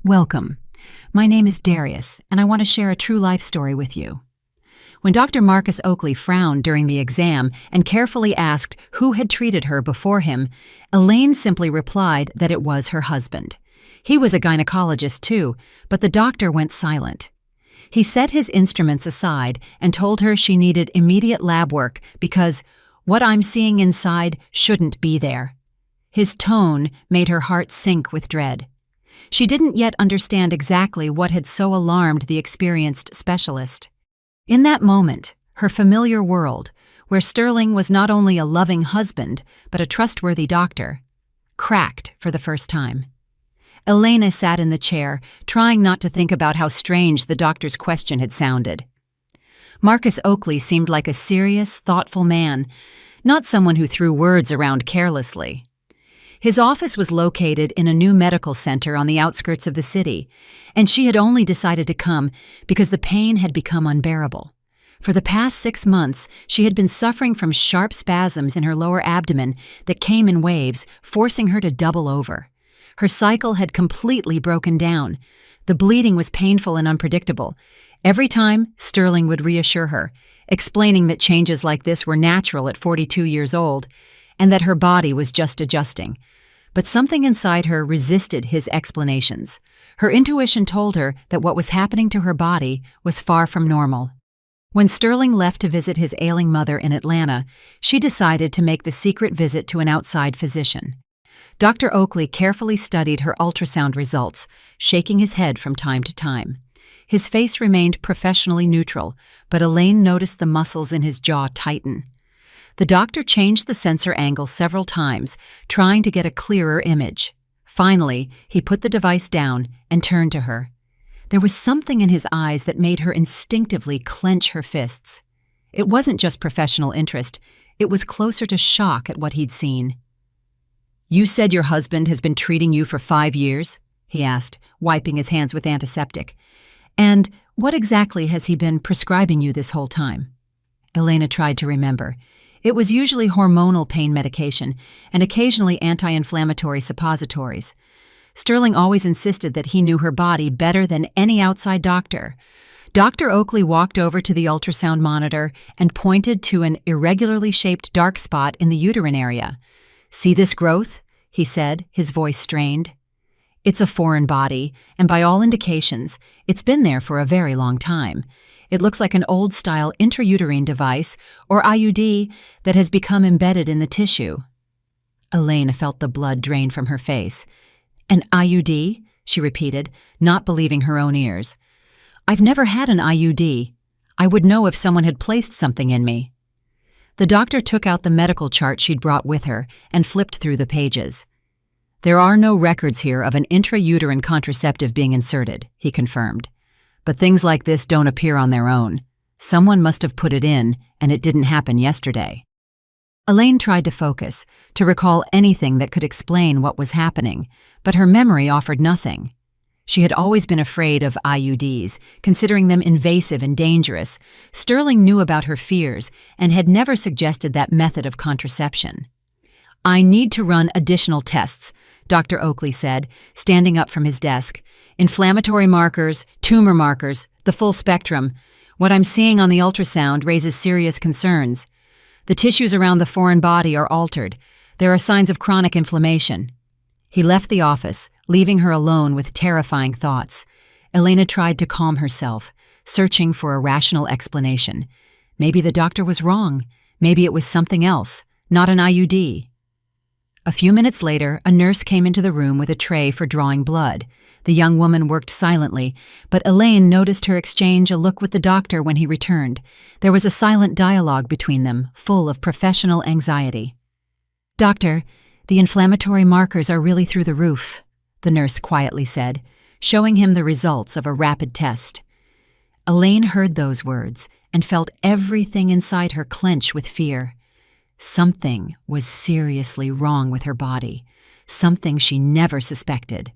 Welcome. My name is Darius, and I want to share a true life story with you. When Dr. Marcus Oakley frowned during the exam and carefully asked who had treated her before him, Elaine simply replied that it was her husband. He was a gynecologist too, but the doctor went silent. He set his instruments aside and told her she needed immediate lab work because what I'm seeing inside shouldn't be there. His tone made her heart sink with dread. She didn't yet understand exactly what had so alarmed the experienced specialist. In that moment, her familiar world, where Sterling was not only a loving husband but a trustworthy doctor, cracked for the first time. Elena sat in the chair, trying not to think about how strange the doctor's question had sounded. Marcus Oakley seemed like a serious, thoughtful man, not someone who threw words around carelessly. His office was located in a new medical center on the outskirts of the city, and she had only decided to come because the pain had become unbearable. For the past 6 months, she had been suffering from sharp spasms in her lower abdomen that came in waves, forcing her to double over. Her cycle had completely broken down. The bleeding was painful and unpredictable. Every time, Sterling would reassure her, explaining that changes like this were natural at 42 years old, and that her body was just adjusting. But something inside her resisted his explanations. Her intuition told her that what was happening to her body was far from normal. When Sterling left to visit his ailing mother in Atlanta, she decided to make the secret visit to an outside physician. Dr. Oakley carefully studied her ultrasound results, shaking his head from time to time. His face remained professionally neutral, but Elaine noticed the muscles in his jaw tighten. The doctor changed the sensor angle several times, trying to get a clearer image. Finally, he put the device down and turned to her. There was something in his eyes that made her instinctively clench her fists. It wasn't just professional interest, it was closer to shock at what he'd seen. "You said your husband has been treating you for 5 years?" he asked, wiping his hands with antiseptic. "And what exactly has he been prescribing you this whole time?" Elena tried to remember. It was usually hormonal pain medication and occasionally anti-inflammatory suppositories. Sterling always insisted that he knew her body better than any outside doctor. Dr. Oakley walked over to the ultrasound monitor and pointed to an irregularly shaped dark spot in the uterine area. "See this growth?" he said, his voice strained. "It's a foreign body, and by all indications, it's been there for a very long time. It looks like an old-style intrauterine device, or IUD, that has become embedded in the tissue." Elaine felt the blood drain from her face. "An IUD?" she repeated, not believing her own ears. "I've never had an IUD. I would know if someone had placed something in me." The doctor took out the medical chart she'd brought with her and flipped through the pages. "There are no records here of an intrauterine contraceptive being inserted," he confirmed. "But things like this don't appear on their own. Someone must have put it in, and it didn't happen yesterday." Elaine tried to focus, to recall anything that could explain what was happening, but her memory offered nothing. She had always been afraid of IUDs, considering them invasive and dangerous. Sterling knew about her fears and had never suggested that method of contraception. "I need to run additional tests," Dr. Oakley said, standing up from his desk. "Inflammatory markers, tumor markers, the full spectrum. What I'm seeing on the ultrasound raises serious concerns. The tissues around the foreign body are altered. There are signs of chronic inflammation." He left the office, leaving her alone with terrifying thoughts. Elena tried to calm herself, searching for a rational explanation. Maybe the doctor was wrong. Maybe it was something else, not an IUD. A few minutes later, a nurse came into the room with a tray for drawing blood. The young woman worked silently, but Elaine noticed her exchange a look with the doctor when he returned. There was a silent dialogue between them, full of professional anxiety. "Doctor, the inflammatory markers are really through the roof," the nurse quietly said, showing him the results of a rapid test. Elaine heard those words and felt everything inside her clench with fear. Something was seriously wrong with her body, something she never suspected.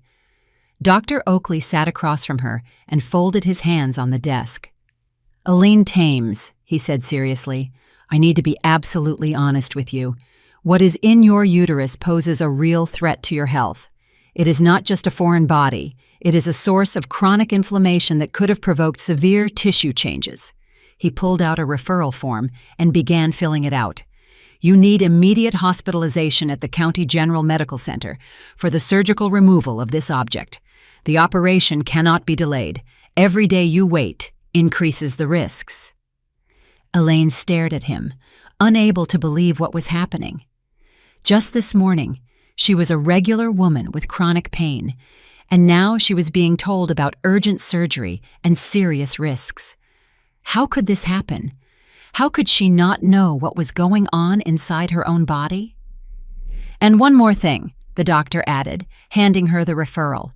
Dr. Oakley sat across from her and folded his hands on the desk. "Elaine Thames," he said seriously, "I need to be absolutely honest with you. What is in your uterus poses a real threat to your health. It is not just a foreign body. It is a source of chronic inflammation that could have provoked severe tissue changes. He pulled out a referral form and began filling it out. You need immediate hospitalization at the County General Medical Center for the surgical removal of this object. The operation cannot be delayed. Every day you wait increases the risks. Elaine stared at him, unable to believe what was happening. Just this morning, she was a regular woman with chronic pain, and now she was being told about urgent surgery and serious risks. How could this happen? How could she not know what was going on inside her own body? And one more thing, the doctor added, handing her the referral.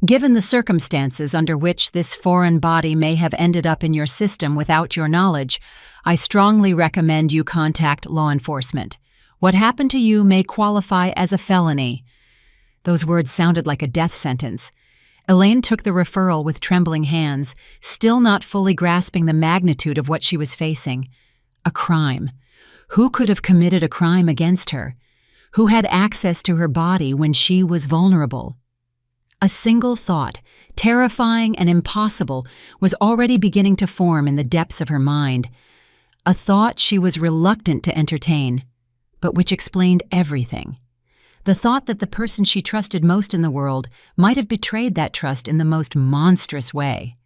Given the circumstances under which this foreign body may have ended up in your system without your knowledge, I strongly recommend you contact law enforcement. What happened to you may qualify as a felony. Those words sounded like a death sentence. Elaine took the referral with trembling hands, still not fully grasping the magnitude of what she was facing. A crime. Who could have committed a crime against her? Who had access to her body when she was vulnerable? A single thought, terrifying and impossible, was already beginning to form in the depths of her mind. A thought she was reluctant to entertain, but which explained everything. The thought that the person she trusted most in the world might have betrayed that trust in the most monstrous way.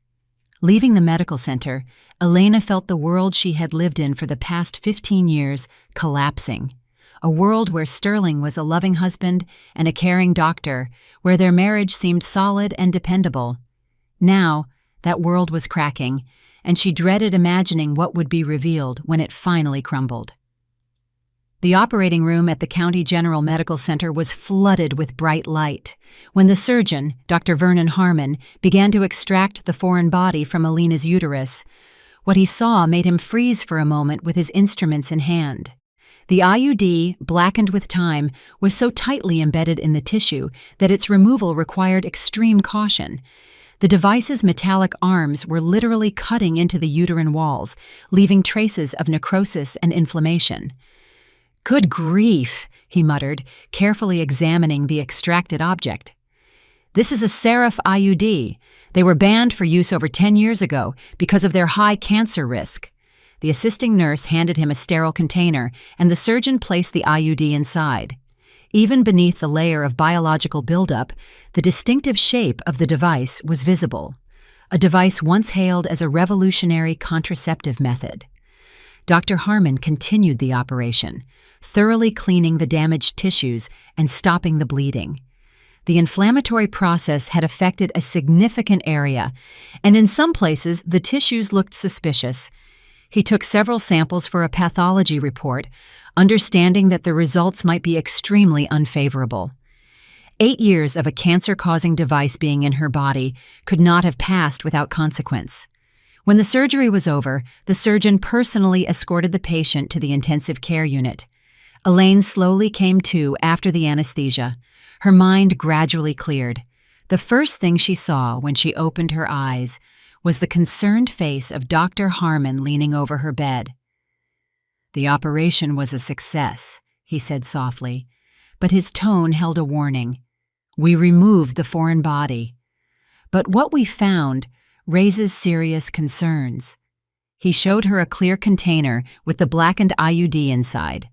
Leaving the medical center, Elena felt the world she had lived in for the past 15 years collapsing. A world where Sterling was a loving husband and a caring doctor, where their marriage seemed solid and dependable. Now, that world was cracking, and she dreaded imagining what would be revealed when it finally crumbled. The operating room at the County General Medical Center was flooded with bright light. When the surgeon, Dr. Vernon Harmon, began to extract the foreign body from Elena's uterus, what he saw made him freeze for a moment with his instruments in hand. The IUD, blackened with time, was so tightly embedded in the tissue that its removal required extreme caution. The device's metallic arms were literally cutting into the uterine walls, leaving traces of necrosis and inflammation. "Good grief," he muttered, carefully examining the extracted object. "This is a Seraph IUD. They were banned for use over 10 years ago because of their high cancer risk." The assisting nurse handed him a sterile container, and the surgeon placed the IUD inside. Even beneath the layer of biological buildup, the distinctive shape of the device was visible, a device once hailed as a revolutionary contraceptive method. Dr. Harmon continued the operation, thoroughly cleaning the damaged tissues and stopping the bleeding. The inflammatory process had affected a significant area, and in some places the tissues looked suspicious. He took several samples for a pathology report, understanding that the results might be extremely unfavorable. 8 years of a cancer-causing device being in her body could not have passed without consequence. When the surgery was over, the surgeon personally escorted the patient to the intensive care unit. Elaine slowly came to after the anesthesia. Her mind gradually cleared. The first thing she saw when she opened her eyes was the concerned face of Dr. Harmon leaning over her bed. "The operation was a success," he said softly, but his tone held a warning. "We removed the foreign body. But what we found raises serious concerns." He showed her a clear container with the blackened IUD inside.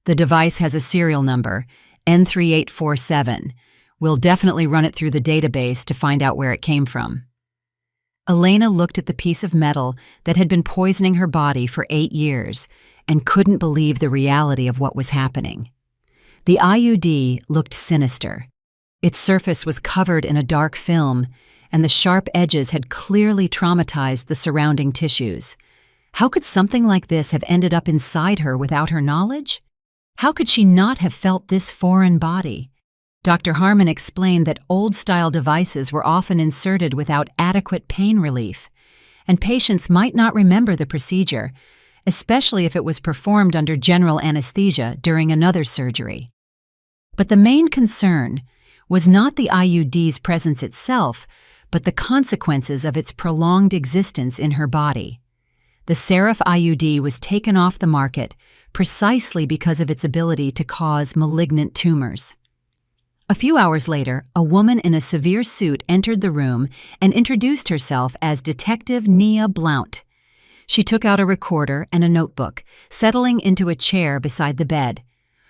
"The device has a serial number, N3847. We'll definitely run it through the database to find out where it came from." Elena looked at the piece of metal that had been poisoning her body for 8 years and couldn't believe the reality of what was happening. The IUD looked sinister. Its surface was covered in a dark film, and the sharp edges had clearly traumatized the surrounding tissues. How could something like this have ended up inside her without her knowledge? How could she not have felt this foreign body? Dr. Harmon explained that old-style devices were often inserted without adequate pain relief, and patients might not remember the procedure, especially if it was performed under general anesthesia during another surgery. But the main concern was not the IUD's presence itself, but the consequences of its prolonged existence in her body. The Seraph IUD was taken off the market precisely because of its ability to cause malignant tumors. A few hours later, a woman in a severe suit entered the room and introduced herself as Detective Nia Blount. She took out a recorder and a notebook, settling into a chair beside the bed.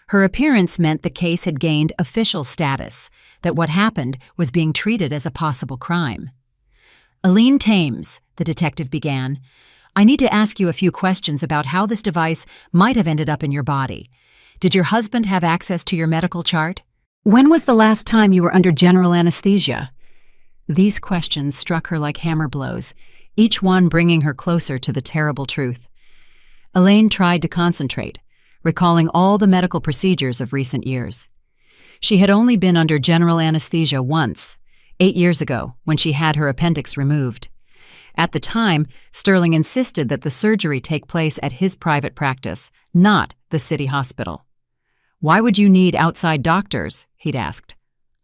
Her appearance meant the case had gained official status, that what happened was being treated as a possible crime. "Aline Thames," the detective began, "I need to ask you a few questions about how this device might have ended up in your body. Did your husband have access to your medical chart? When was the last time you were under general anesthesia?" These questions struck her like hammer blows, each one bringing her closer to the terrible truth. Elaine tried to concentrate, recalling all the medical procedures of recent years. She had only been under general anesthesia once, 8 years ago, when she had her appendix removed. At the time, Sterling insisted that the surgery take place at his private practice, not the city hospital. "Why would you need outside doctors?" he'd asked.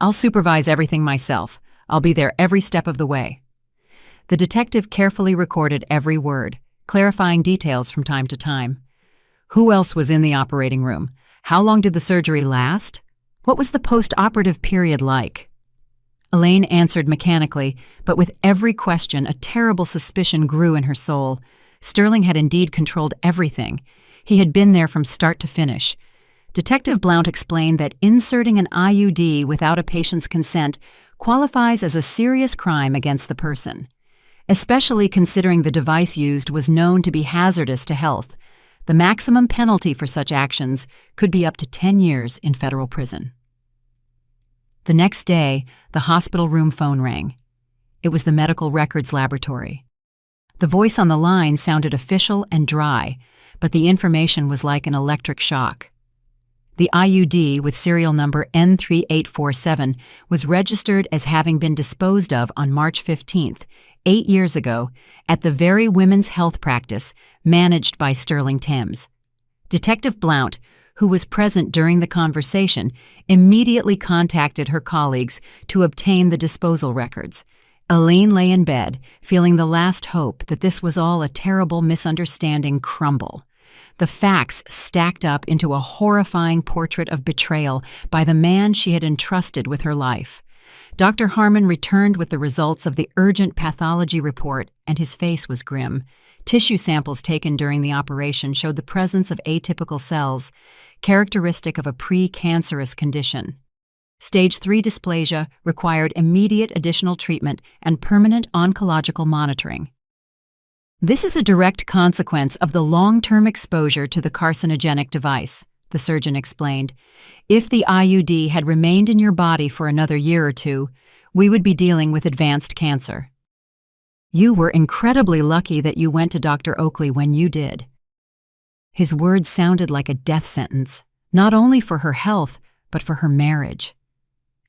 "I'll supervise everything myself. I'll be there every step of the way." The detective carefully recorded every word, clarifying details from time to time. Who else was in the operating room? How long did the surgery last? What was the post-operative period like? Elaine answered mechanically, but with every question a terrible suspicion grew in her soul. Sterling had indeed controlled everything. He had been there from start to finish. Detective Blount explained that inserting an IUD without a patient's consent qualifies as a serious crime against the person, especially considering the device used was known to be hazardous to health. The maximum penalty for such actions could be up to 10 years in federal prison. The next day, the hospital room phone rang. It was the medical records laboratory. The voice on the line sounded official and dry, but the information was like an electric shock. The IUD with serial number N3847 was registered as having been disposed of on March 15th, 8 years ago, at the very women's health practice managed by Sterling Thames. Detective Blount, who was present during the conversation, immediately contacted her colleagues to obtain the disposal records. Elaine lay in bed, feeling the last hope that this was all a terrible misunderstanding crumble. The facts stacked up into a horrifying portrait of betrayal by the man she had entrusted with her life. Dr. Harmon returned with the results of the urgent pathology report, and his face was grim. Tissue samples taken during the operation showed the presence of atypical cells, characteristic of a pre-cancerous condition. Stage 3 dysplasia required immediate additional treatment and permanent oncological monitoring. "This is a direct consequence of the long-term exposure to the carcinogenic device," the surgeon explained. "If the IUD had remained in your body for another year or two, we would be dealing with advanced cancer. You were incredibly lucky that you went to Dr. Oakley when you did." His words sounded like a death sentence, not only for her health, but for her marriage.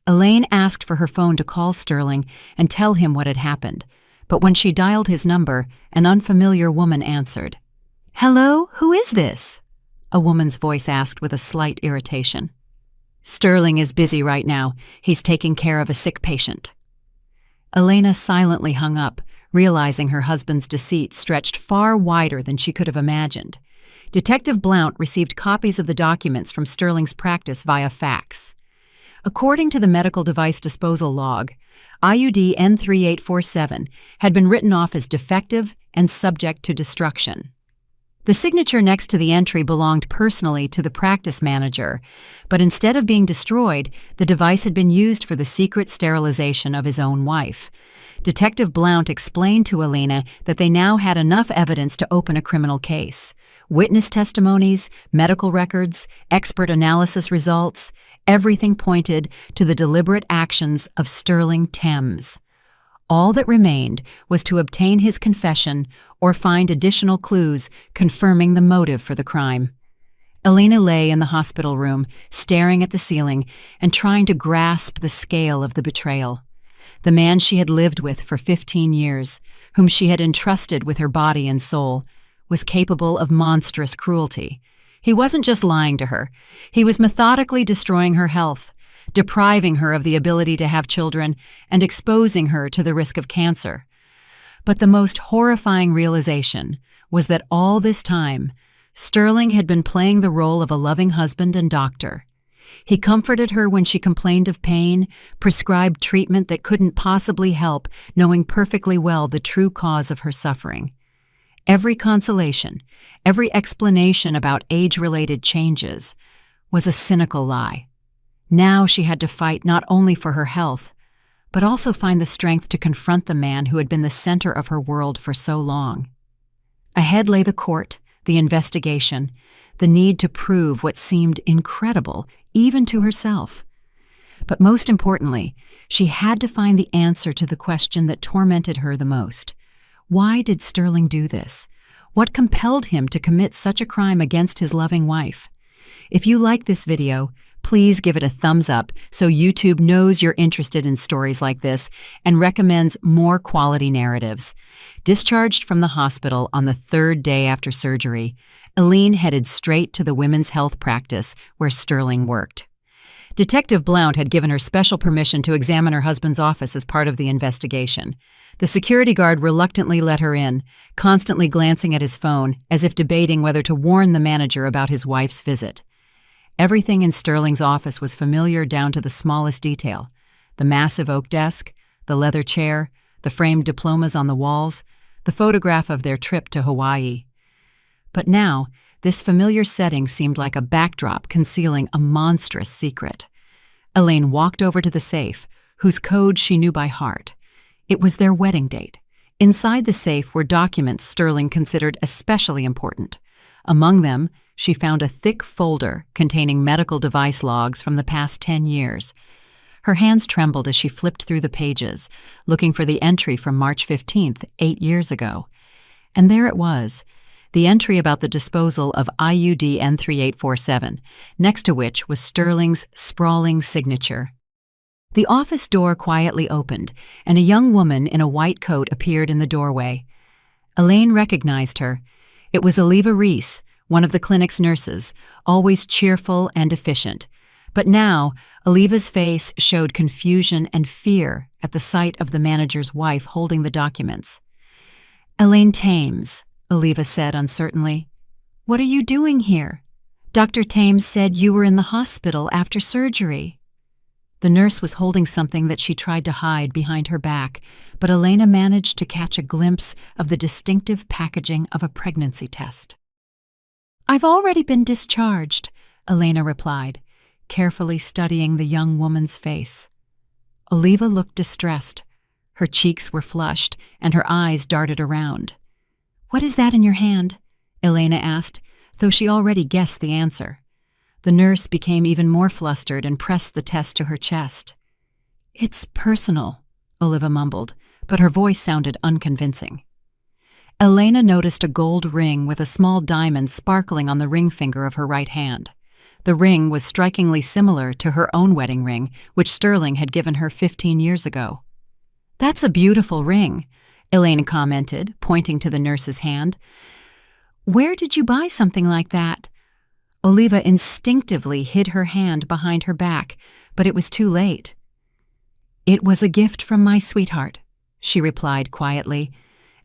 Elaine asked for her phone to call Sterling and tell him what had happened, but when she dialed his number, an unfamiliar woman answered. "Hello, who is this?" a woman's voice asked with a slight irritation. "Sterling is busy right now. He's taking care of a sick patient." Elena silently hung up, realizing her husband's deceit stretched far wider than she could have imagined. Detective Blount received copies of the documents from Sterling's practice via fax. According to the medical device disposal log, IUD N3847 had been written off as defective and subject to destruction. The signature next to the entry belonged personally to the practice manager, but instead of being destroyed, the device had been used for the secret sterilization of his own wife. Detective Blount explained to Elena that they now had enough evidence to open a criminal case. Witness testimonies, medical records, expert analysis results, everything pointed to the deliberate actions of Sterling Thames. All that remained was to obtain his confession or find additional clues confirming the motive for the crime. Elena lay in the hospital room, staring at the ceiling and trying to grasp the scale of the betrayal. The man she had lived with for 15 years, whom she had entrusted with her body and soul, was capable of monstrous cruelty. He wasn't just lying to her. He was methodically destroying her health, depriving her of the ability to have children, and exposing her to the risk of cancer. But the most horrifying realization was that all this time, Sterling had been playing the role of a loving husband and doctor. He comforted her when she complained of pain, prescribed treatment that couldn't possibly help, knowing perfectly well the true cause of her suffering. Every consolation, every explanation about age-related changes, was a cynical lie. Now she had to fight not only for her health, but also find the strength to confront the man who had been the center of her world for so long. Ahead lay the court, the investigation, the need to prove what seemed incredible, even to herself. But most importantly, she had to find the answer to the question that tormented her the most. Why did Sterling do this? What compelled him to commit such a crime against his loving wife? If you like this video, please give it a thumbs up so YouTube knows you're interested in stories like this and recommends more quality narratives. Discharged from the hospital on the third day after surgery, Eileen headed straight to the women's health practice where Sterling worked. Detective Blount had given her special permission to examine her husband's office as part of the investigation. The security guard reluctantly let her in, constantly glancing at his phone as if debating whether to warn the manager about his wife's visit. Everything in Sterling's office was familiar down to the smallest detail. The massive oak desk, the leather chair, the framed diplomas on the walls, the photograph of their trip to Hawaii. But now, this familiar setting seemed like a backdrop concealing a monstrous secret. Elaine walked over to the safe, whose code she knew by heart. It was their wedding date. Inside the safe were documents Sterling considered especially important. Among them, she found a thick folder containing medical device logs from the past 10 years. Her hands trembled as she flipped through the pages, looking for the entry from March 15th, 8 years ago. And there it was, the entry about the disposal of IUD N3847, next to which was Sterling's sprawling signature. The office door quietly opened, and a young woman in a white coat appeared in the doorway. Elaine recognized her. It was Oliva Reese, one of the clinic's nurses, always cheerful and efficient. But now, Oliva's face showed confusion and fear at the sight of the manager's wife holding the documents. "Elaine Thames," Oliva said uncertainly. "What are you doing here? Dr. Thames said you were in the hospital after surgery." The nurse was holding something that she tried to hide behind her back, but Elena managed to catch a glimpse of the distinctive packaging of a pregnancy test. "I've already been discharged," Elena replied, carefully studying the young woman's face. Oliva looked distressed. Her cheeks were flushed, and her eyes darted around. "What is that in your hand?" Elena asked, though she already guessed the answer. The nurse became even more flustered and pressed the test to her chest. "It's personal," Oliva mumbled, but her voice sounded unconvincing. Elena noticed a gold ring with a small diamond sparkling on the ring finger of her right hand. The ring was strikingly similar to her own wedding ring, which Sterling had given her 15 years ago. "That's a beautiful ring," Elena commented, pointing to the nurse's hand. "Where did you buy something like that?" Oliva instinctively hid her hand behind her back, but it was too late. "It was a gift from my sweetheart," she replied quietly,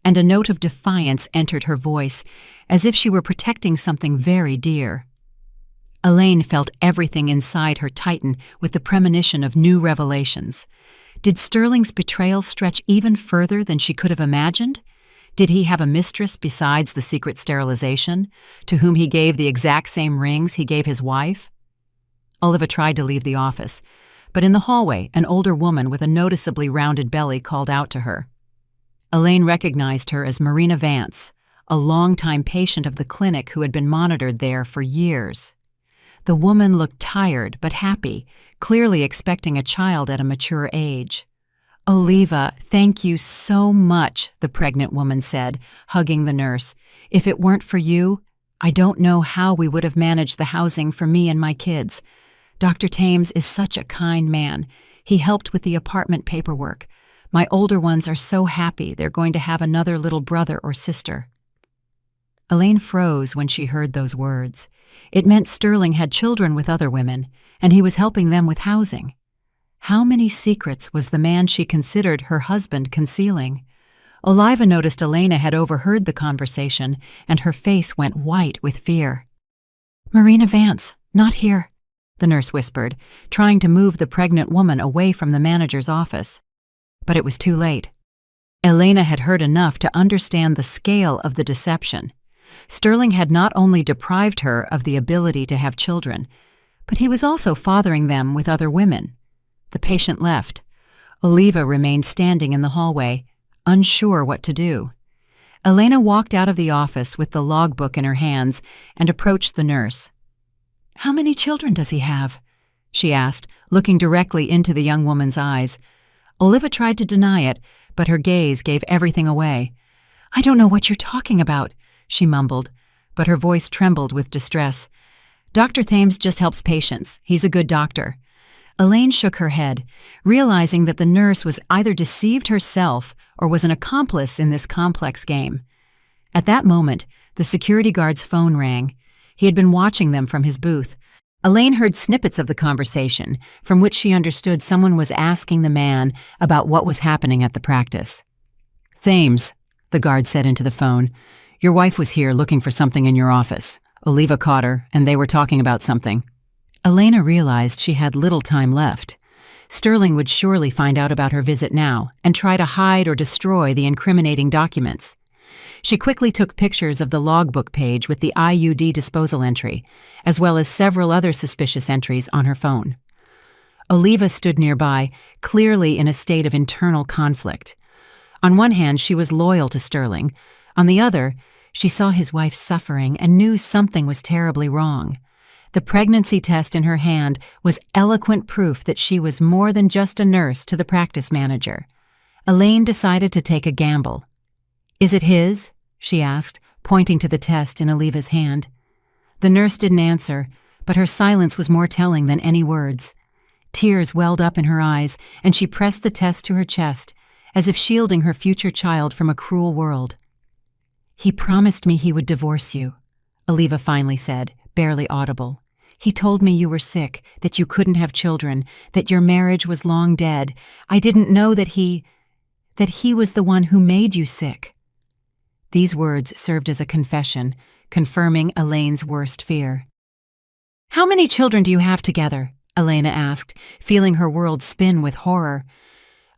and a note of defiance entered her voice, as if she were protecting something very dear. Elaine felt everything inside her tighten with the premonition of new revelations. Did Sterling's betrayal stretch even further than she could have imagined? Did he have a mistress besides the secret sterilization, to whom he gave the exact same rings he gave his wife? Oliva tried to leave the office, but in the hallway, an older woman with a noticeably rounded belly called out to her. Elaine recognized her as Marina Vance, a longtime patient of the clinic who had been monitored there for years. The woman looked tired but happy, clearly expecting a child at a mature age. "Oliva, thank you so much," the pregnant woman said, hugging the nurse. "If it weren't for you, I don't know how we would have managed the housing for me and my kids. Dr. Thames is such a kind man. He helped with the apartment paperwork. My older ones are so happy they're going to have another little brother or sister." Elaine froze when she heard those words. It meant Sterling had children with other women, and he was helping them with housing. How many secrets was the man she considered her husband concealing? Oliva noticed Elena had overheard the conversation, and her face went white with fear. "Marina Vance, not here." the nurse whispered, trying to move the pregnant woman away from the manager's office. But it was too late. Elena had heard enough to understand the scale of the deception. Sterling had not only deprived her of the ability to have children, but he was also fathering them with other women. The patient left. Oliva remained standing in the hallway, unsure what to do. Elena walked out of the office with the logbook in her hands and approached the nurse. "How many children does he have?" she asked, looking directly into the young woman's eyes. Oliva tried to deny it, but her gaze gave everything away. "I don't know what you're talking about," she mumbled, but her voice trembled with distress. "Dr. Thames just helps patients. He's a good doctor." Elaine shook her head, realizing that the nurse was either deceived herself or was an accomplice in this complex game. At that moment, the security guard's phone rang. He had been watching them from his booth. Elaine heard snippets of the conversation, from which she understood someone was asking the man about what was happening at the practice. "Thames," the guard said into the phone, "your wife was here looking for something in your office. Oliva caught her, and they were talking about something." Elena realized she had little time left. Sterling would surely find out about her visit now and try to hide or destroy the incriminating documents. She quickly took pictures of the logbook page with the IUD disposal entry, as well as several other suspicious entries on her phone. Oliva stood nearby, clearly in a state of internal conflict. On one hand, she was loyal to Sterling. On the other, she saw his wife suffering and knew something was terribly wrong. The pregnancy test in her hand was eloquent proof that she was more than just a nurse to the practice manager. Elaine decided to take a gamble. "Is it his?" she asked, pointing to the test in Oliva's hand. The nurse didn't answer, but her silence was more telling than any words. Tears welled up in her eyes, and she pressed the test to her chest, as if shielding her future child from a cruel world. "He promised me he would divorce you," Oliva finally said, barely audible. "He told me you were sick, that you couldn't have children, that your marriage was long dead. I didn't know that he was the one who made you sick." These words served as a confession, confirming Elaine's worst fear. "How many children do you have together?" Elena asked, feeling her world spin with horror.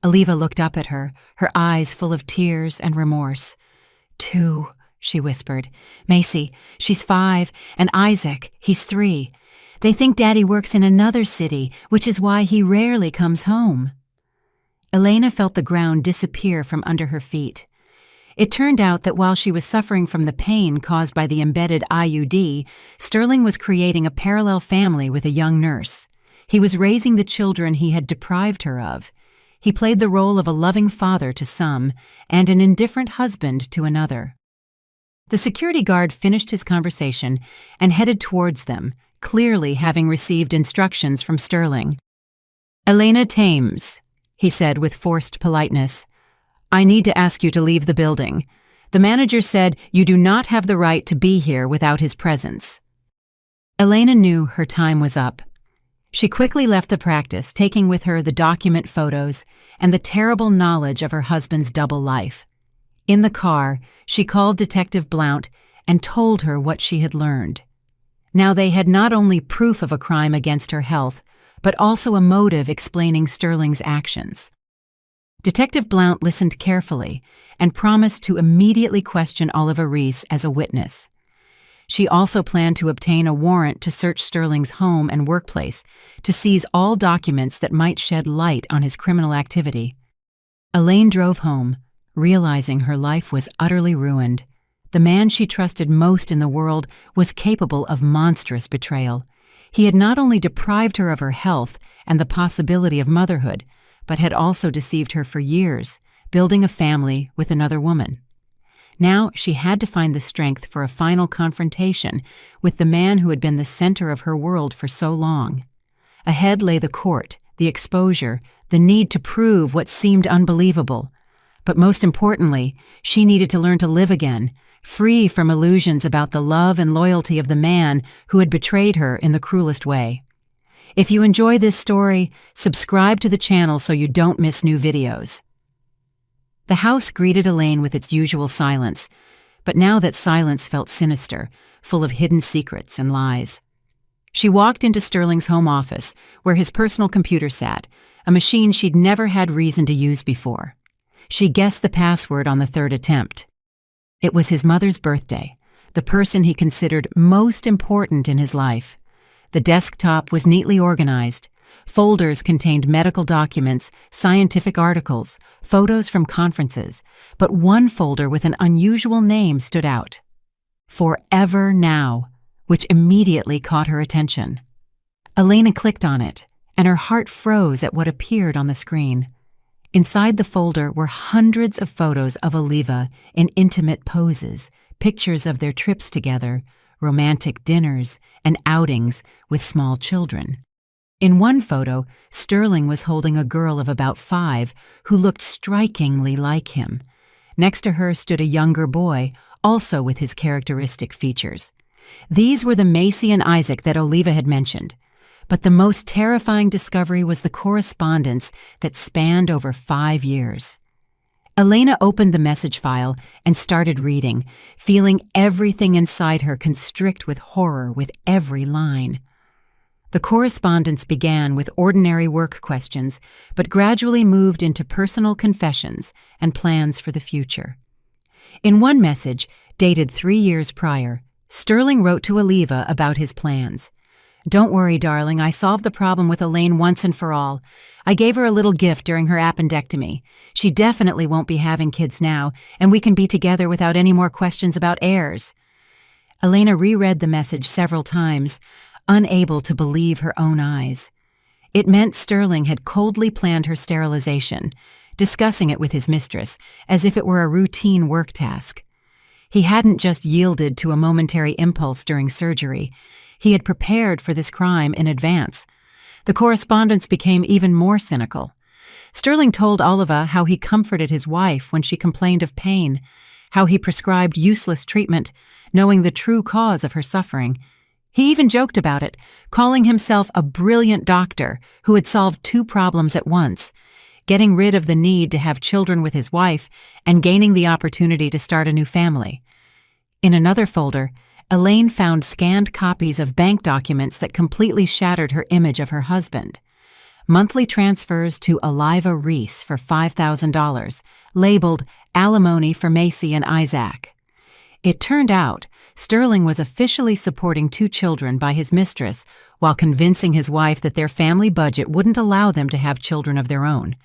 Oliva looked up at her, her eyes full of tears and remorse. "2," she whispered. "Macy, she's 5, and Isaac, he's 3. They think Daddy works in another city, which is why he rarely comes home." Elena felt the ground disappear from under her feet. It turned out that while she was suffering from the pain caused by the embedded IUD, Sterling was creating a parallel family with a young nurse. He was raising the children he had deprived her of. He played the role of a loving father to some and an indifferent husband to another. The security guard finished his conversation and headed towards them, clearly having received instructions from Sterling. "Elena Thames," he said with forced politeness, "I need to ask you to leave the building. The manager said you do not have the right to be here without his presence." Elena knew her time was up. She quickly left the practice, taking with her the document photos and the terrible knowledge of her husband's double life. In the car, she called Detective Blount and told her what she had learned. Now they had not only proof of a crime against her health, but also a motive explaining Sterling's actions. Detective Blount listened carefully and promised to immediately question Oliva Reese as a witness. She also planned to obtain a warrant to search Sterling's home and workplace to seize all documents that might shed light on his criminal activity. Elaine drove home, realizing her life was utterly ruined. The man she trusted most in the world was capable of monstrous betrayal. He had not only deprived her of her health and the possibility of motherhood, but had also deceived her for years, building a family with another woman. Now she had to find the strength for a final confrontation with the man who had been the center of her world for so long. Ahead lay the court, the exposure, the need to prove what seemed unbelievable. But most importantly, she needed to learn to live again, free from illusions about the love and loyalty of the man who had betrayed her in the cruelest way. If you enjoy this story, subscribe to the channel so you don't miss new videos. The house greeted Elaine with its usual silence, but now that silence felt sinister, full of hidden secrets and lies. She walked into Sterling's home office, where his personal computer sat, a machine she'd never had reason to use before. She guessed the password on the third attempt. It was his mother's birthday, the person he considered most important in his life. The desktop was neatly organized. Folders contained medical documents, scientific articles, photos from conferences, but one folder with an unusual name stood out. Forever Now, which immediately caught her attention. Elena clicked on it, and her heart froze at what appeared on the screen. Inside the folder were hundreds of photos of Oliva in intimate poses, pictures of their trips together, romantic dinners, and outings with small children. In one photo, Sterling was holding a girl of about 5 who looked strikingly like him. Next to her stood a younger boy, also with his characteristic features. These were the Macy and Isaac that Oliva had mentioned. But the most terrifying discovery was the correspondence that spanned over 5 years. Elena opened the message file and started reading, feeling everything inside her constrict with horror with every line. The correspondence began with ordinary work questions, but gradually moved into personal confessions and plans for the future. In one message, dated 3 years prior, Sterling wrote to Oliva about his plans. "Don't worry, darling, I solved the problem with Elaine once and for all. I gave her a little gift during her appendectomy. She definitely won't be having kids now, and we can be together without any more questions about heirs." Elena reread the message several times, unable to believe her own eyes. It meant Sterling had coldly planned her sterilization, discussing it with his mistress as if it were a routine work task. He hadn't just yielded to a momentary impulse during surgery. He had prepared for this crime in advance. The correspondence became even more cynical. Sterling told Oliva how he comforted his wife when she complained of pain, how he prescribed useless treatment, knowing the true cause of her suffering. He even joked about it, calling himself a brilliant doctor who had solved 2 problems at once, getting rid of the need to have children with his wife and gaining the opportunity to start a new family. In another folder, Elaine found scanned copies of bank documents that completely shattered her image of her husband. Monthly transfers to Oliva Reese for $5,000, labeled alimony for Macy and Isaac. It turned out Sterling was officially supporting 2 children by his mistress while convincing his wife that their family budget wouldn't allow them to have children of their own.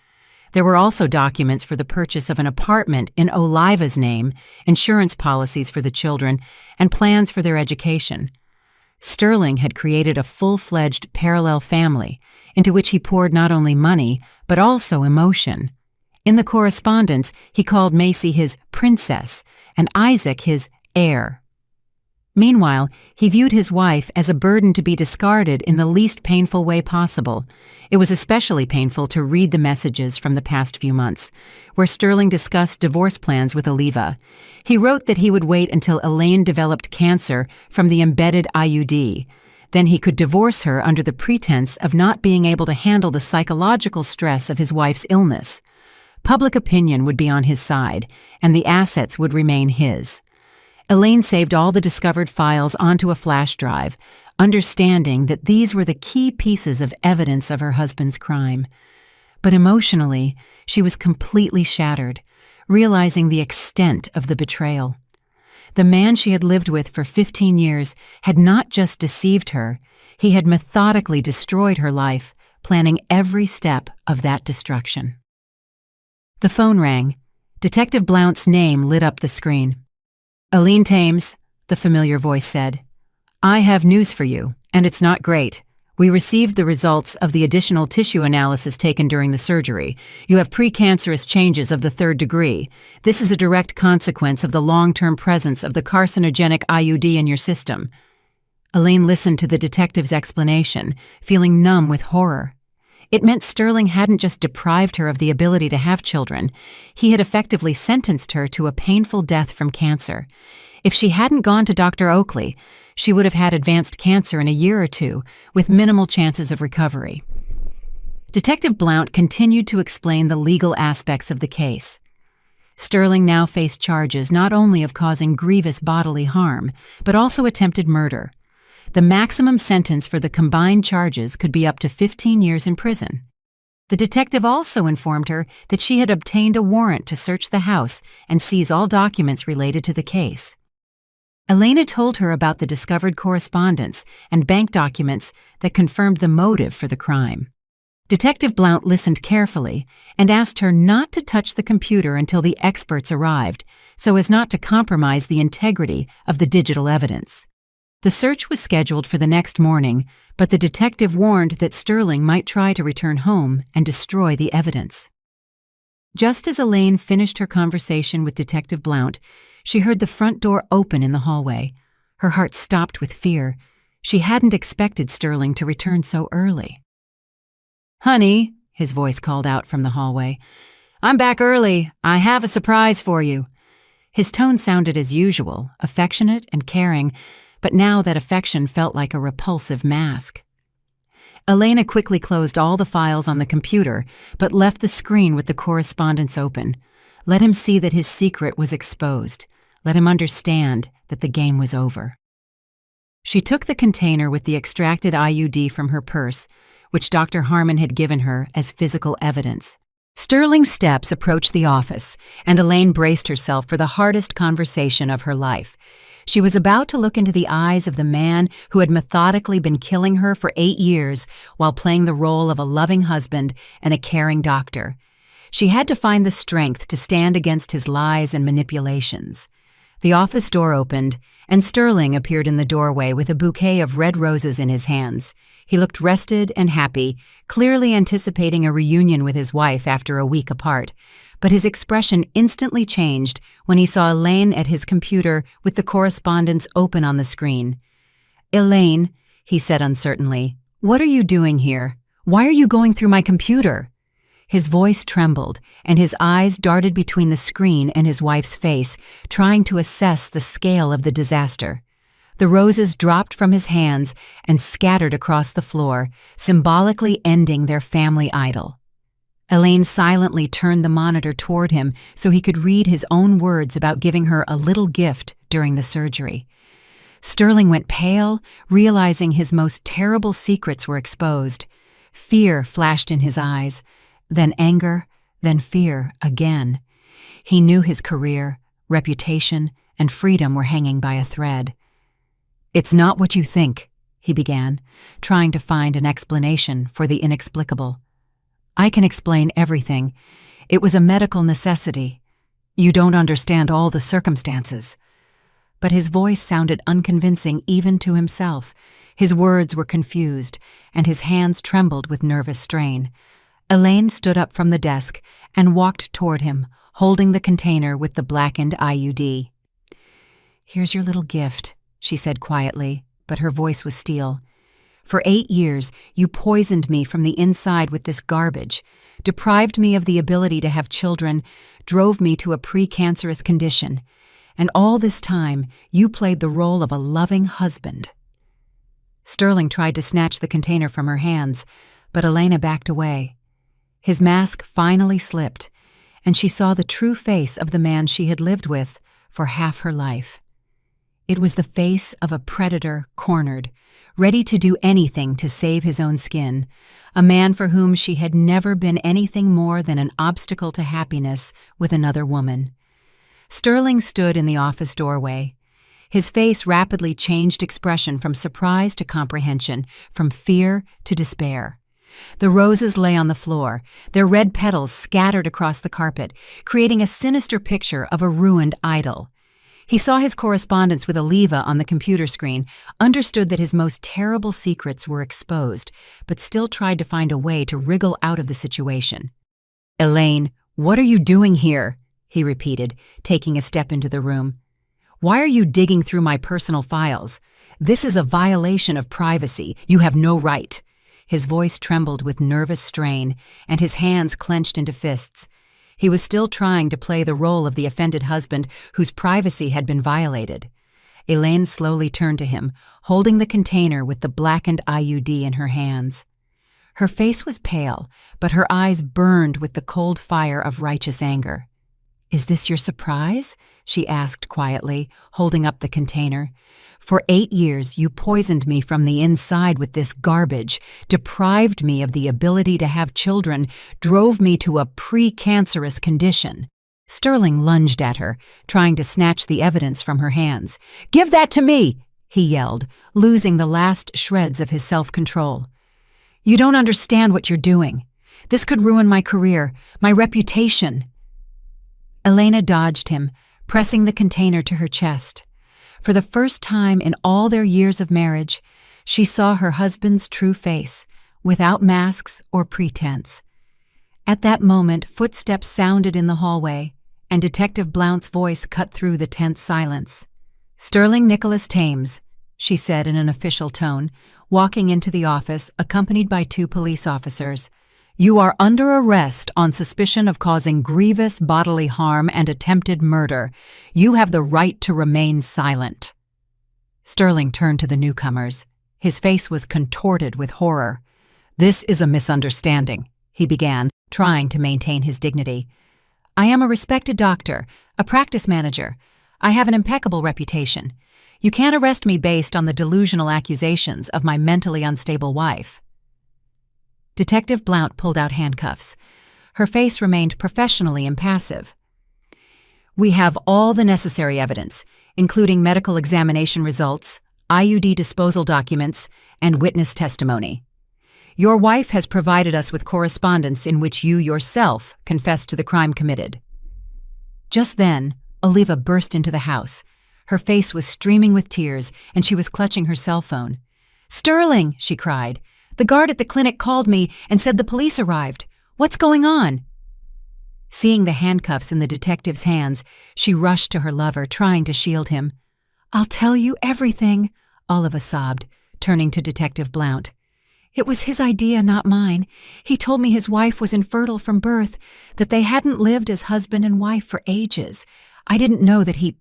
There were also documents for the purchase of an apartment in Oliva's name, insurance policies for the children, and plans for their education. Sterling had created a full-fledged parallel family into which he poured not only money, but also emotion. In the correspondence, he called Macy his princess and Isaac his heir. Meanwhile, he viewed his wife as a burden to be discarded in the least painful way possible. It was especially painful to read the messages from the past few months, where Sterling discussed divorce plans with Oliva. He wrote that he would wait until Elaine developed cancer from the embedded IUD. Then he could divorce her under the pretense of not being able to handle the psychological stress of his wife's illness. Public opinion would be on his side, and the assets would remain his. Elaine saved all the discovered files onto a flash drive, understanding that these were the key pieces of evidence of her husband's crime. But emotionally, she was completely shattered, realizing the extent of the betrayal. The man she had lived with for 15 years had not just deceived her, he had methodically destroyed her life, planning every step of that destruction. The phone rang. Detective Blount's name lit up the screen. "Aline Thames," the familiar voice said. "I have news for you, and it's not great. We received the results of the additional tissue analysis taken during the surgery. You have precancerous changes of the 3rd degree. This is a direct consequence of the long-term presence of the carcinogenic IUD in your system." Elaine listened to the detective's explanation, feeling numb with horror. It meant Sterling hadn't just deprived her of the ability to have children, he had effectively sentenced her to a painful death from cancer. If she hadn't gone to Dr. Oakley, she would have had advanced cancer in a year or 2, with minimal chances of recovery. Detective Blount continued to explain the legal aspects of the case. Sterling now faced charges not only of causing grievous bodily harm, but also attempted murder. The maximum sentence for the combined charges could be up to 15 years in prison. The detective also informed her that she had obtained a warrant to search the house and seize all documents related to the case. Elena told her about the discovered correspondence and bank documents that confirmed the motive for the crime. Detective Blount listened carefully and asked her not to touch the computer until the experts arrived, so as not to compromise the integrity of the digital evidence. The search was scheduled for the next morning, but the detective warned that Sterling might try to return home and destroy the evidence. Just as Elaine finished her conversation with Detective Blount, she heard the front door open in the hallway. Her heart stopped with fear. She hadn't expected Sterling to return so early. "Honey," his voice called out from the hallway, "I'm back early. I have a surprise for you." His tone sounded as usual, affectionate and caring, but now that affection felt like a repulsive mask. Elena quickly closed all the files on the computer, but left the screen with the correspondence open. Let him see that his secret was exposed. Let him understand that the game was over. She took the container with the extracted IUD from her purse, which Dr. Harmon had given her as physical evidence. Sterling's steps approached the office, and Elaine braced herself for the hardest conversation of her life. She was about to look into the eyes of the man who had methodically been killing her for 8 years while playing the role of a loving husband and a caring doctor. She had to find the strength to stand against his lies and manipulations. The office door opened, and Sterling appeared in the doorway with a bouquet of red roses in his hands. He looked rested and happy, clearly anticipating a reunion with his wife after a week apart. But his expression instantly changed when he saw Elaine at his computer with the correspondence open on the screen. "Elaine," he said uncertainly, "what are you doing here? Why are you going through my computer?" His voice trembled, and his eyes darted between the screen and his wife's face, trying to assess the scale of the disaster. The roses dropped from his hands and scattered across the floor, symbolically ending their family idyll. Elaine silently turned the monitor toward him so he could read his own words about giving her a little gift during the surgery. Sterling went pale, realizing his most terrible secrets were exposed. Fear flashed in his eyes, then anger, then fear again. He knew his career, reputation, and freedom were hanging by a thread. "It's not what you think," he began, trying to find an explanation for the inexplicable. "I can explain everything. It was a medical necessity. You don't understand all the circumstances." But his voice sounded unconvincing even to himself. His words were confused, and his hands trembled with nervous strain. Elaine stood up from the desk and walked toward him, holding the container with the blackened IUD. "Here's your little gift," she said quietly, but her voice was steel. "For 8 years, you poisoned me from the inside with this garbage, deprived me of the ability to have children, drove me to a precancerous condition. And all this time, you played the role of a loving husband." Sterling tried to snatch the container from her hands, but Elena backed away. His mask finally slipped, and she saw the true face of the man she had lived with for half her life. It was the face of a predator cornered, ready to do anything to save his own skin, a man for whom she had never been anything more than an obstacle to happiness with another woman. Sterling stood in the office doorway. His face rapidly changed expression from surprise to comprehension, from fear to despair. The roses lay on the floor, their red petals scattered across the carpet, creating a sinister picture of a ruined idol. He saw his correspondence with Oliva on the computer screen, understood that his most terrible secrets were exposed, but still tried to find a way to wriggle out of the situation. "Elaine, what are you doing here?" he repeated, taking a step into the room. "Why are you digging through my personal files? This is a violation of privacy. You have no right." His voice trembled with nervous strain, and his hands clenched into fists. He was still trying to play the role of the offended husband whose privacy had been violated. Elaine slowly turned to him, holding the container with the blackened IUD in her hands. Her face was pale, but her eyes burned with the cold fire of righteous anger. "Is this your surprise?" she asked quietly, holding up the container. "For 8 years you poisoned me from the inside with this garbage, deprived me of the ability to have children, drove me to a pre-cancerous condition." Sterling lunged at her, trying to snatch the evidence from her hands. "Give that to me!" he yelled, losing the last shreds of his self-control. "You don't understand what you're doing. This could ruin my career, my reputation." Elena dodged him, pressing the container to her chest. For the first time in all their years of marriage, she saw her husband's true face, without masks or pretense. At that moment, footsteps sounded in the hallway, and Detective Blount's voice cut through the tense silence. "Sterling Nicholas Thames," she said in an official tone, walking into the office accompanied by 2 police officers. "You are under arrest on suspicion of causing grievous bodily harm and attempted murder. You have the right to remain silent." Sterling turned to the newcomers. His face was contorted with horror. "This is a misunderstanding," he began, trying to maintain his dignity. "I am a respected doctor, a practice manager. I have an impeccable reputation. You can't arrest me based on the delusional accusations of my mentally unstable wife." Detective Blount pulled out handcuffs. Her face remained professionally impassive. "We have all the necessary evidence, including medical examination results, IUD disposal documents, and witness testimony. Your wife has provided us with correspondence in which you yourself confessed to the crime committed." Just then, Oliva burst into the house. Her face was streaming with tears, and she was clutching her cell phone. "Sterling!" she cried. "The guard at the clinic called me and said the police arrived. What's going on?" Seeing the handcuffs in the detective's hands, she rushed to her lover, trying to shield him. "I'll tell you everything," Oliva sobbed, turning to Detective Blount. "It was his idea, not mine. He told me his wife was infertile from birth, that they hadn't lived as husband and wife for ages. I didn't know that he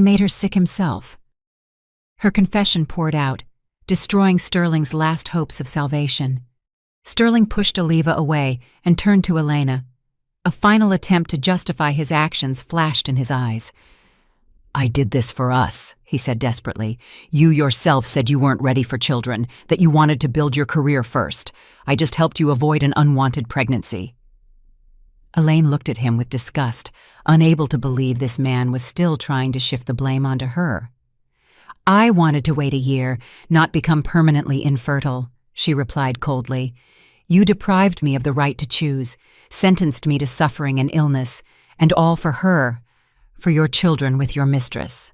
made her sick himself." Her confession poured out, destroying Sterling's last hopes of salvation. Sterling pushed Oliva away and turned to Elena. A final attempt to justify his actions flashed in his eyes. "I did this for us," he said desperately. "You yourself said you weren't ready for children, that you wanted to build your career first. I just helped you avoid an unwanted pregnancy." Elaine looked at him with disgust, unable to believe this man was still trying to shift the blame onto her. "I wanted to wait a year, not become permanently infertile," she replied coldly. "You deprived me of the right to choose, sentenced me to suffering and illness, and all for her, for your children with your mistress."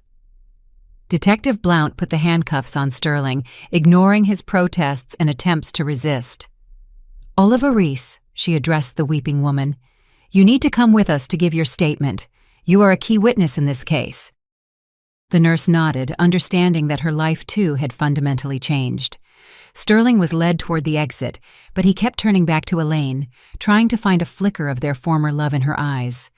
Detective Blount put the handcuffs on Sterling, ignoring his protests and attempts to resist. "Oliva Reese," she addressed the weeping woman, "you need to come with us to give your statement. You are a key witness in this case." The nurse nodded, understanding that her life too had fundamentally changed. Sterling was led toward the exit, but he kept turning back to Elaine, trying to find a flicker of their former love in her eyes.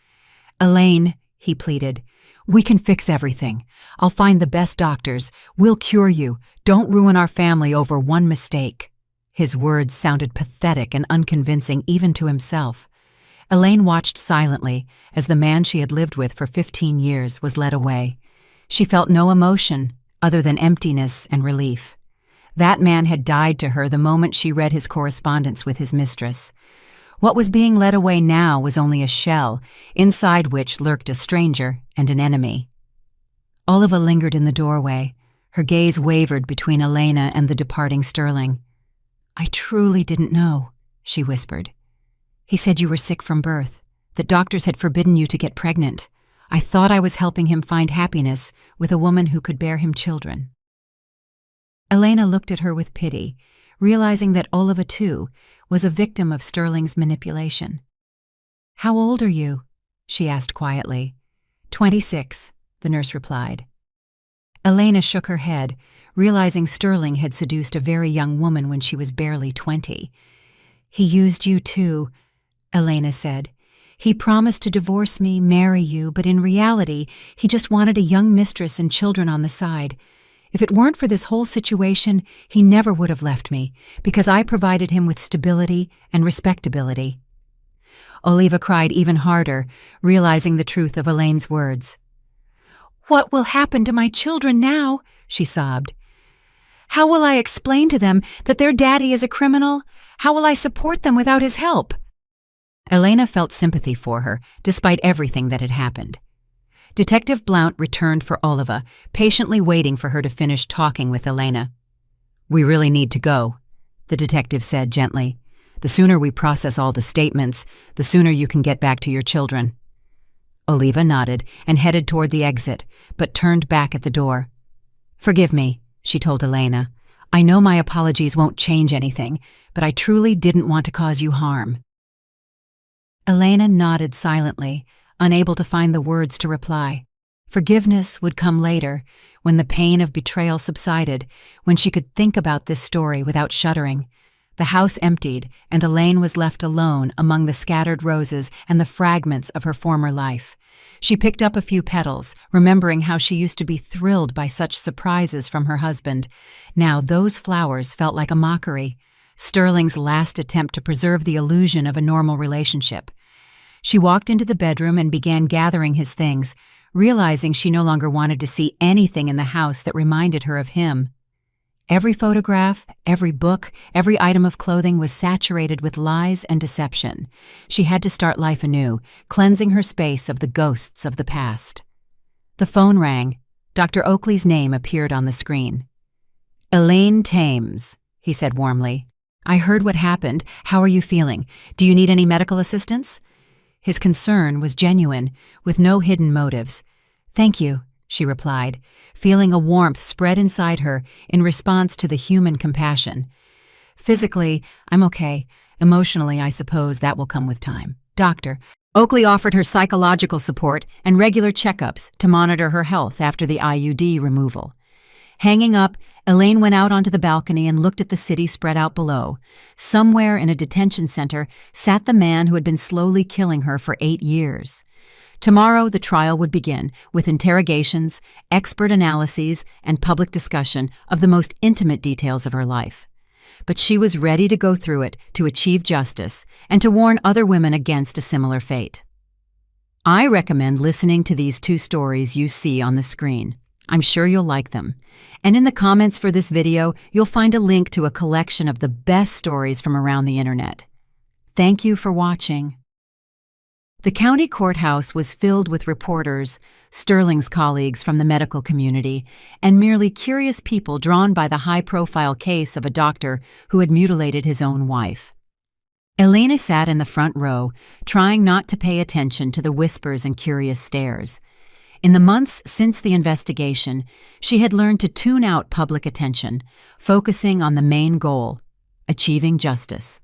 "Elaine," he pleaded, "we can fix everything. I'll find the best doctors. We'll cure you. Don't ruin our family over one mistake." His words sounded pathetic and unconvincing even to himself. Elaine watched silently as the man she had lived with for 15 years was led away. She felt no emotion other than emptiness and relief. That man had died to her the moment she read his correspondence with his mistress. What was being led away now was only a shell, inside which lurked a stranger and an enemy. Oliva lingered in the doorway. Her gaze wavered between Elena and the departing Sterling. "I truly didn't know," she whispered. "He said you were sick from birth, that doctors had forbidden you to get pregnant. I thought I was helping him find happiness with a woman who could bear him children." Elena looked at her with pity, realizing that Oliva, too, was a victim of Sterling's manipulation. "How old are you?" she asked quietly. 26, the nurse replied. Elena shook her head, realizing Sterling had seduced a very young woman when she was barely 20. "He used you too," Elena said. "He promised to divorce me, marry you, but in reality, he just wanted a young mistress and children on the side. If it weren't for this whole situation, he never would have left me, because I provided him with stability and respectability." Oliva cried even harder, realizing the truth of Elaine's words. "What will happen to my children now?" she sobbed. "How will I explain to them that their daddy is a criminal? How will I support them without his help?" Elena felt sympathy for her, despite everything that had happened. Detective Blount returned for Oliva, patiently waiting for her to finish talking with Elena. "We really need to go," the detective said gently. "The sooner we process all the statements, the sooner you can get back to your children." Oliva nodded and headed toward the exit, but turned back at the door. "Forgive me," she told Elena. "I know my apologies won't change anything, but I truly didn't want to cause you harm." Elena nodded silently, unable to find the words to reply. Forgiveness would come later, when the pain of betrayal subsided, when she could think about this story without shuddering. The house emptied, and Elaine was left alone among the scattered roses and the fragments of her former life. She picked up a few petals, remembering how she used to be thrilled by such surprises from her husband. Now those flowers felt like a mockery, Sterling's last attempt to preserve the illusion of a normal relationship. She walked into the bedroom and began gathering his things, realizing she no longer wanted to see anything in the house that reminded her of him. Every photograph, every book, every item of clothing was saturated with lies and deception. She had to start life anew, cleansing her space of the ghosts of the past. The phone rang. Dr. Oakley's name appeared on the screen. "Elaine Thames," he said warmly. "I heard what happened. How are you feeling? Do you need any medical assistance?" His concern was genuine, with no hidden motives. "Thank you," she replied, feeling a warmth spread inside her in response to the human compassion. "Physically, I'm okay. Emotionally, I suppose that will come with time." Dr. Oakley offered her psychological support and regular checkups to monitor her health after the IUD removal. Hanging up, Elaine went out onto the balcony and looked at the city spread out below. Somewhere in a detention center sat the man who had been slowly killing her for 8 years. Tomorrow, the trial would begin, with interrogations, expert analyses, and public discussion of the most intimate details of her life. But she was ready to go through it to achieve justice and to warn other women against a similar fate. I recommend listening to these 2 stories you see on the screen. I'm sure you'll like them. And in the comments for this video, you'll find a link to a collection of the best stories from around the internet. Thank you for watching. The county courthouse was filled with reporters, Sterling's colleagues from the medical community, and merely curious people drawn by the high-profile case of a doctor who had mutilated his own wife. Elena sat in the front row, trying not to pay attention to the whispers and curious stares. In the months since the investigation, she had learned to tune out public attention, focusing on the main goal, achieving justice.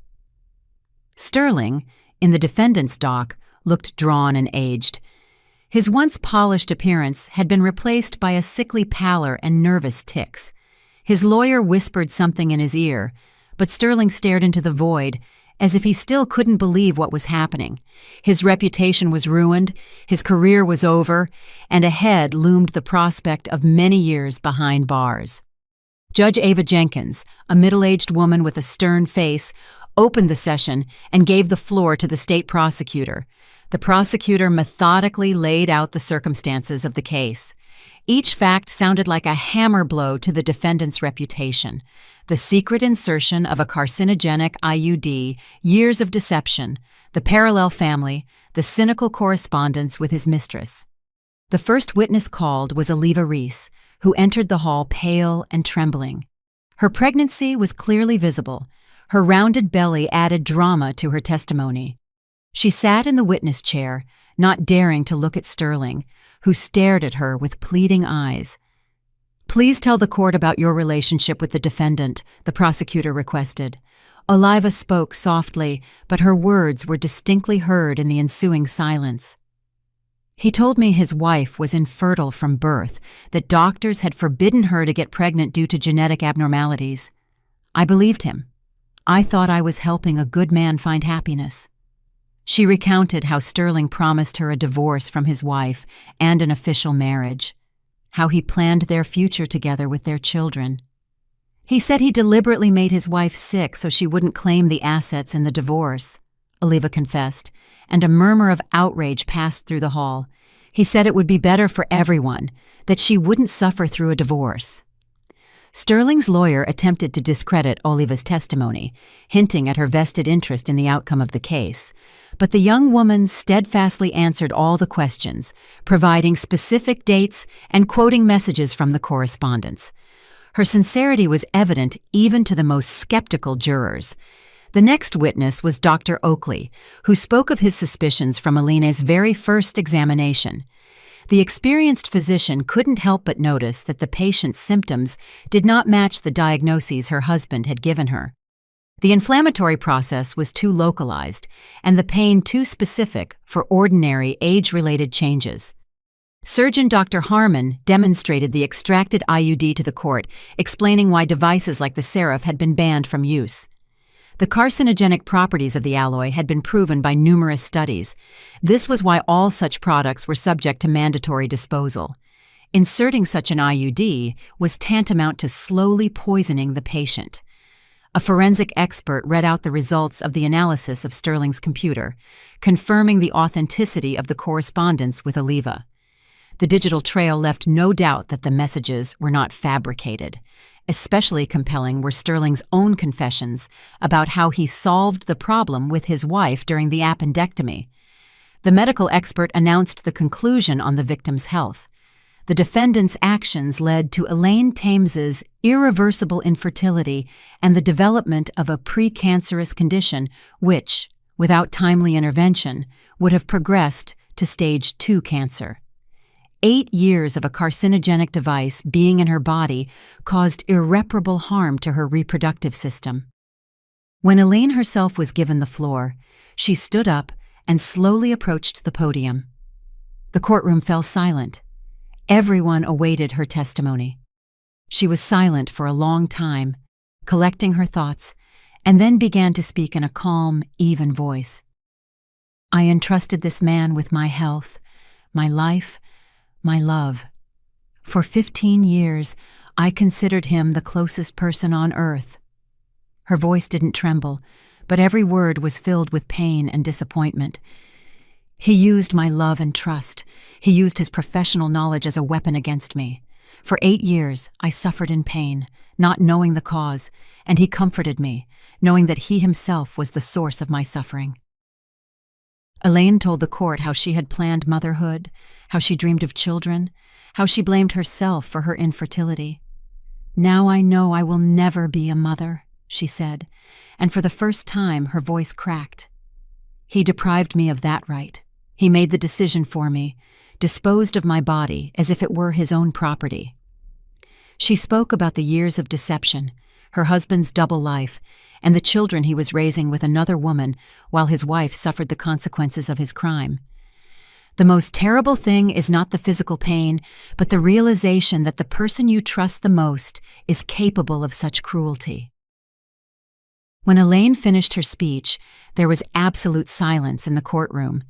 Sterling, in the defendant's dock, looked drawn and aged. His once polished appearance had been replaced by a sickly pallor and nervous tics. His lawyer whispered something in his ear, but Sterling stared into the void, as if he still couldn't believe what was happening. His reputation was ruined, his career was over, and ahead loomed the prospect of many years behind bars. Judge Ava Jenkins, a middle-aged woman with a stern face, opened the session and gave the floor to the state prosecutor. The prosecutor methodically laid out the circumstances of the case. Each fact sounded like a hammer blow to the defendant's reputation. The secret insertion of a carcinogenic IUD, years of deception, the parallel family, the cynical correspondence with his mistress. The first witness called was Oliva Reese, who entered the hall pale and trembling. Her pregnancy was clearly visible. Her rounded belly added drama to her testimony. She sat in the witness chair, not daring to look at Sterling, who stared at her with pleading eyes. "Please tell the court about your relationship with the defendant," the prosecutor requested. Oliva spoke softly, but her words were distinctly heard in the ensuing silence. "He told me his wife was infertile from birth, that doctors had forbidden her to get pregnant due to genetic abnormalities. I believed him. I thought I was helping a good man find happiness." She recounted how Sterling promised her a divorce from his wife and an official marriage, how he planned their future together with their children. He said he deliberately made his wife sick so she wouldn't claim the assets in the divorce. Oliva confessed, and a murmur of outrage passed through the hall. He said it would be better for everyone, that she wouldn't suffer through a divorce. Sterling's lawyer attempted to discredit Oliva's testimony, hinting at her vested interest in the outcome of the case. But the young woman steadfastly answered all the questions, providing specific dates and quoting messages from the correspondence. Her sincerity was evident even to the most skeptical jurors. The next witness was Dr. Oakley, who spoke of his suspicions from Alina's very first examination. The experienced physician couldn't help but notice that the patient's symptoms did not match the diagnoses her husband had given her. The inflammatory process was too localized, and the pain too specific for ordinary age-related changes. Surgeon Dr. Harmon demonstrated the extracted IUD to the court, explaining why devices like the Seraph had been banned from use. The carcinogenic properties of the alloy had been proven by numerous studies. This was why all such products were subject to mandatory disposal. Inserting such an IUD was tantamount to slowly poisoning the patient. A forensic expert read out the results of the analysis of Sterling's computer, confirming the authenticity of the correspondence with Oliva. The digital trail left no doubt that the messages were not fabricated. Especially compelling were Sterling's own confessions about how he solved the problem with his wife during the appendectomy. The medical expert announced the conclusion on the victim's health. The defendant's actions led to Elaine Tames's irreversible infertility and the development of a precancerous condition which, without timely intervention, would have progressed to stage 2 cancer. 8 years of a carcinogenic device being in her body caused irreparable harm to her reproductive system. When Elaine herself was given the floor, she stood up and slowly approached the podium. The courtroom fell silent. Everyone awaited her testimony. She was silent for a long time, collecting her thoughts, and then began to speak in a calm, even voice. "I entrusted this man with my health, my life, my love. For 15 years, I considered him the closest person on earth." Her voice didn't tremble, but every word was filled with pain and disappointment. "He used my love and trust. He used his professional knowledge as a weapon against me. For 8 years, I suffered in pain, not knowing the cause, and he comforted me, knowing that he himself was the source of my suffering." Elaine told the court how she had planned motherhood, how she dreamed of children, how she blamed herself for her infertility. "Now I know I will never be a mother," she said, and for the first time her voice cracked. "He deprived me of that right. He made the decision for me, disposed of my body as if it were his own property." She spoke about the years of deception, her husband's double life, and the children he was raising with another woman while his wife suffered the consequences of his crime. "The most terrible thing is not the physical pain, but the realization that the person you trust the most is capable of such cruelty." When Elaine finished her speech, there was absolute silence in the courtroom.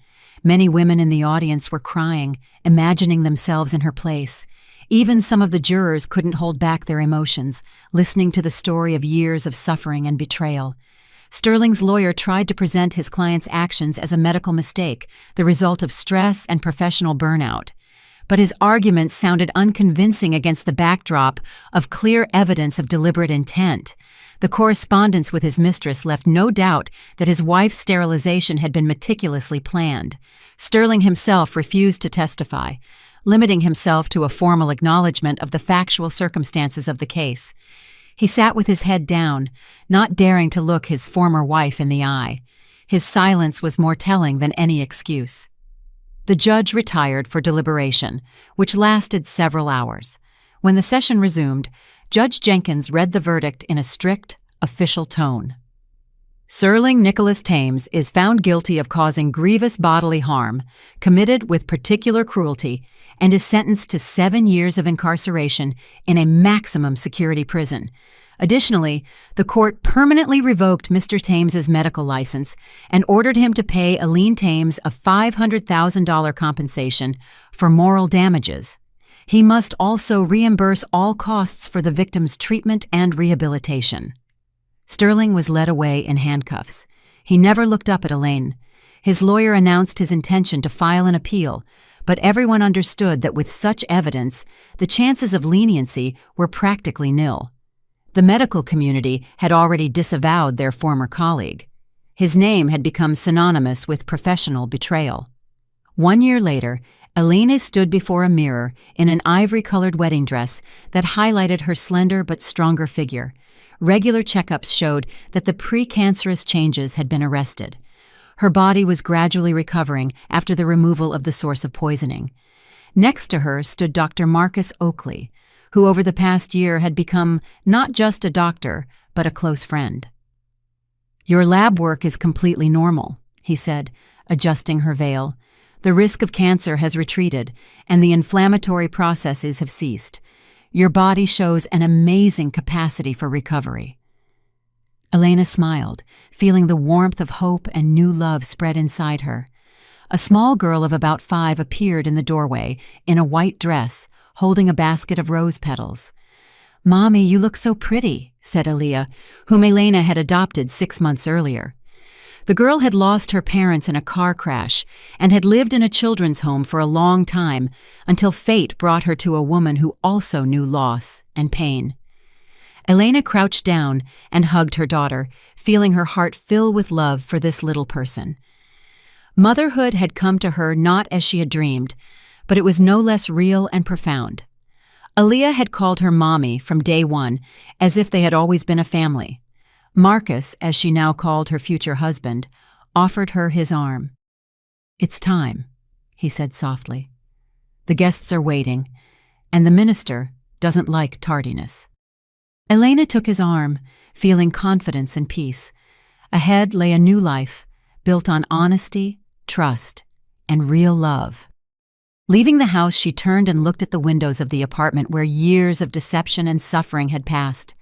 Many women in the audience were crying, imagining themselves in her place. Even some of the jurors couldn't hold back their emotions, listening to the story of years of suffering and betrayal. Sterling's lawyer tried to present his client's actions as a medical mistake, the result of stress and professional burnout. But his arguments sounded unconvincing against the backdrop of clear evidence of deliberate intent. The correspondence with his mistress left no doubt that his wife's sterilization had been meticulously planned. Sterling himself refused to testify, limiting himself to a formal acknowledgement of the factual circumstances of the case. He sat with his head down, not daring to look his former wife in the eye. His silence was more telling than any excuse. The judge retired for deliberation, which lasted several hours. When the session resumed, Judge Jenkins read the verdict in a strict, official tone. "Sterling Nicholas Thames is found guilty of causing grievous bodily harm, committed with particular cruelty, and is sentenced to 7 years of incarceration in a maximum security prison. Additionally, the court permanently revoked Mr. Thames's medical license and ordered him to pay Elaine Thames a $500,000 compensation for moral damages. He must also reimburse all costs for the victim's treatment and rehabilitation." Sterling was led away in handcuffs. He never looked up at Elaine. His lawyer announced his intention to file an appeal, but everyone understood that with such evidence, the chances of leniency were practically nil. The medical community had already disavowed their former colleague. His name had become synonymous with professional betrayal. 1 year later, Elaine stood before a mirror in an ivory-colored wedding dress that highlighted her slender but stronger figure. Regular checkups showed that the precancerous changes had been arrested. Her body was gradually recovering after the removal of the source of poisoning. Next to her stood Dr. Marcus Oakley, who over the past year had become not just a doctor, but a close friend. "Your lab work is completely normal," he said, adjusting her veil. "The risk of cancer has retreated, and the inflammatory processes have ceased. Your body shows an amazing capacity for recovery." Elena smiled, feeling the warmth of hope and new love spread inside her. A small girl of about 5 appeared in the doorway, in a white dress, holding a basket of rose petals. "Mommy, you look so pretty," said Aaliyah, whom Elena had adopted 6 months earlier. The girl had lost her parents in a car crash and had lived in a children's home for a long time until fate brought her to a woman who also knew loss and pain. Elena crouched down and hugged her daughter, feeling her heart fill with love for this little person. Motherhood had come to her not as she had dreamed, but it was no less real and profound. Aaliyah had called her mommy from day one, as if they had always been a family. Marcus, as she now called her future husband, offered her his arm. "It's time," he said softly. "The guests are waiting, and the minister doesn't like tardiness." Elena took his arm, feeling confidence and peace. Ahead lay a new life, built on honesty, trust, and real love. Leaving the house, she turned and looked at the windows of the apartment where years of deception and suffering had passed.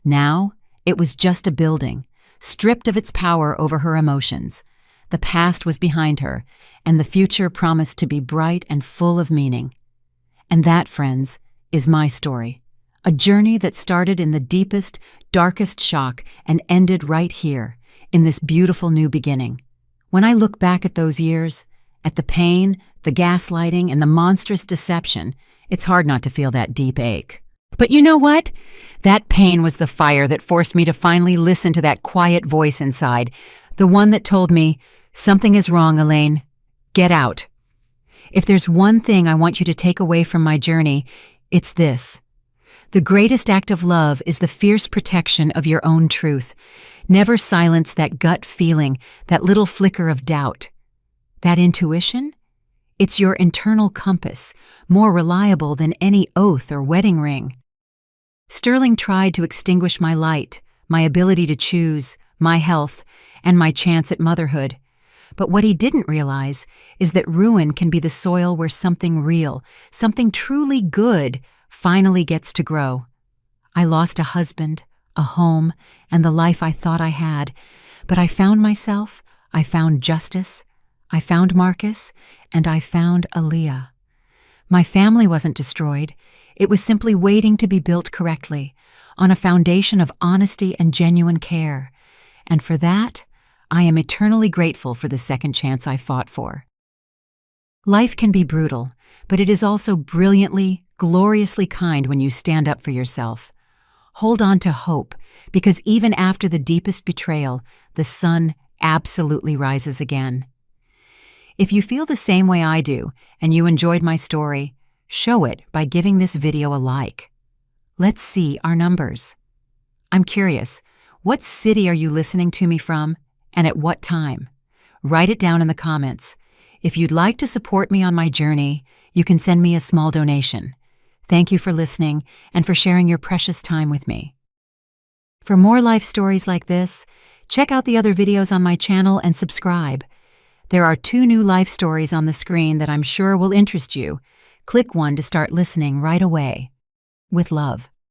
Now, it was just a building, stripped of its power over her emotions. The past was behind her, and the future promised to be bright and full of meaning. And that, friends, is my story. A journey that started in the deepest, darkest shock and ended right here, in this beautiful new beginning. When I look back at those years, at the pain, the gaslighting, and the monstrous deception, it's hard not to feel that deep ache. But you know what? That pain was the fire that forced me to finally listen to that quiet voice inside, the one that told me, "Something is wrong, Elaine. Get out." If there's one thing I want you to take away from my journey, it's this. The greatest act of love is the fierce protection of your own truth. Never silence that gut feeling, that little flicker of doubt. That intuition? It's your internal compass, more reliable than any oath or wedding ring. Sterling tried to extinguish my light, my ability to choose, my health, and my chance at motherhood. But what he didn't realize is that ruin can be the soil where something real, something truly good, finally gets to grow. I lost a husband, a home, and the life I thought I had, but I found myself, I found justice, I found Marcus, and I found Aaliyah. My family wasn't destroyed. It was simply waiting to be built correctly, on a foundation of honesty and genuine care. And for that, I am eternally grateful for the second chance I fought for. Life can be brutal, but it is also brilliantly, gloriously kind when you stand up for yourself. Hold on to hope, because even after the deepest betrayal, the sun absolutely rises again. If you feel the same way I do, and you enjoyed my story, show it by giving this video a like. Let's see our numbers. I'm curious, what city are you listening to me from, and at what time? Write it down in the comments. If you'd like to support me on my journey, you can send me a small donation. Thank you for listening and for sharing your precious time with me. For more life stories like this, check out the other videos on my channel and subscribe. There are 2 new life stories on the screen that I'm sure will interest you. Click one to start listening right away. With love.